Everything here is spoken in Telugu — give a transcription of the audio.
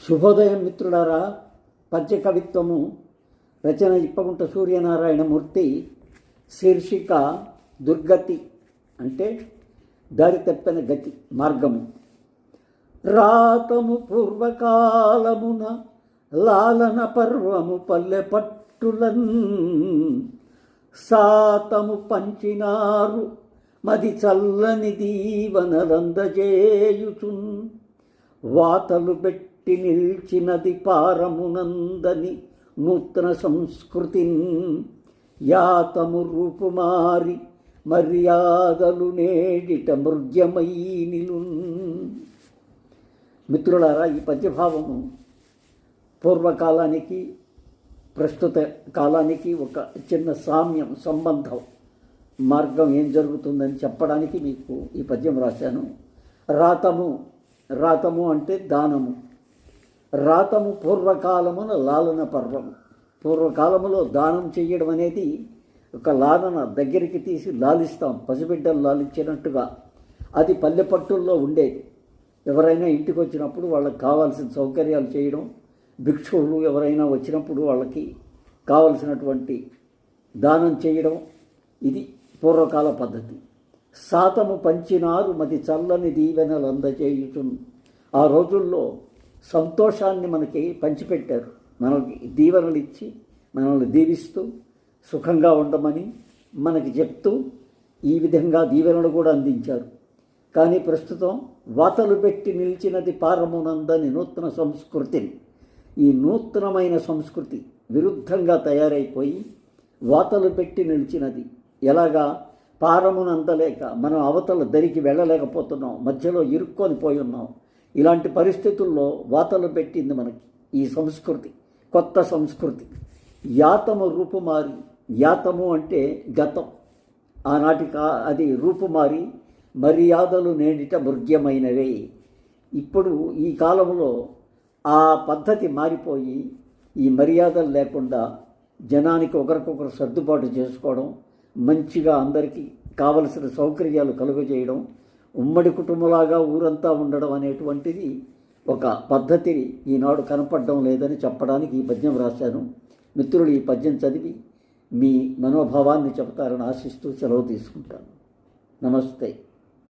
శుభోదయం మిత్రులారా. పద్యకవిత్వము రచన ఇప్పగుంట సూర్యనారాయణమూర్తి. శీర్షిక దుర్గతి, అంటే దారి తప్పిన గతి, మార్గము. రాతము పూర్వకాలమున లాలన పర్వము పల్లె పట్టులన్ సాతము పంచినారు మది చల్లని దీవనలందజేయుచున్ వాతలు పెట్టి నిల్చినది పారమునందని నూతన సంస్కృతిన్ యాతము రూపుమారి మర్యాదలు నేడిట మృగ్యమై నిలున్. మిత్రులారా, ఈ పద్యభావము పూర్వకాలానికి ప్రస్తుత కాలానికి ఒక చిన్న సామ్యం, సంబంధం, మార్గం ఏం జరుగుతుందని చెప్పడానికి మీకు ఈ పద్యం రాశాను. రాతము అంటే దానము. రాతము పూర్వకాలమున లాలన పర్వము. పూర్వకాలములో దానం చేయడం అనేది ఒక లాలన, దగ్గరికి తీసి లాలిస్తాం, పసిబిడ్డలు లాలించినట్టుగా. అది పల్లె పట్టుల్లో ఉండేది. ఎవరైనా ఇంటికి వచ్చినప్పుడు వాళ్ళకి కావాల్సిన సౌకర్యాలు చేయడం, భిక్షువులు ఎవరైనా వచ్చినప్పుడు వాళ్ళకి కావలసినటువంటి దానం చేయడం, ఇది పూర్వకాల పద్ధతి. సాతము పంచినారు మది చల్లని దీవెనలు అందజేయుచున్. ఆ రోజుల్లో సంతోషాన్ని మనకి పంచిపెట్టారు. మనకి దీవెనలు ఇచ్చి మనల్ని దీవిస్తూ సుఖంగా ఉండమని మనకి చెప్తూ ఈ విధంగా దీవెనలు కూడా అందించారు. కానీ ప్రస్తుతం వాతలు పెట్టి నిలిచినది పారమునందని నూతన సంస్కృతిని, ఈ నూతనమైన సంస్కృతి విరుద్ధంగా తయారైపోయి వాతలు పెట్టి నిలిచినది. ఎలాగా? పారమునందలేక మనం అవతల దరికి వెళ్ళలేకపోతున్నాం, మధ్యలో ఇరుక్కొని పోయి ఉన్నాం. ఇలాంటి పరిస్థితుల్లో వాతలు పెట్టింది మనకి ఈ సంస్కృతి, కొత్త సంస్కృతి. యాతము రూపుమారి, యాతము అంటే గతం, ఆనాటికి అది రూపుమారి మర్యాదలు నేడిట మృగ్యమైనవే. ఇప్పుడు ఈ కాలంలో ఆ పద్ధతి మారిపోయి ఈ మర్యాదలు లేకుండా జనానికి ఒకరికొకరు సర్దుబాటు చేసుకోవడం, మంచిగా అందరికీ కావలసిన సౌకర్యాలు కలుగజేయడం, ఉమ్మడి కుటుంబంలాగా ఊరంతా ఉండడం అనేటువంటిది ఒక పద్ధతి ఈనాడు కనపడడం లేదని చెప్పడానికి ఈ పద్యం రాశాను. మిత్రులు ఈ పద్యం చదివి మీ మనోభావాన్ని చెబుతారని ఆశిస్తూ సెలవు తీసుకుంటాను. నమస్తే.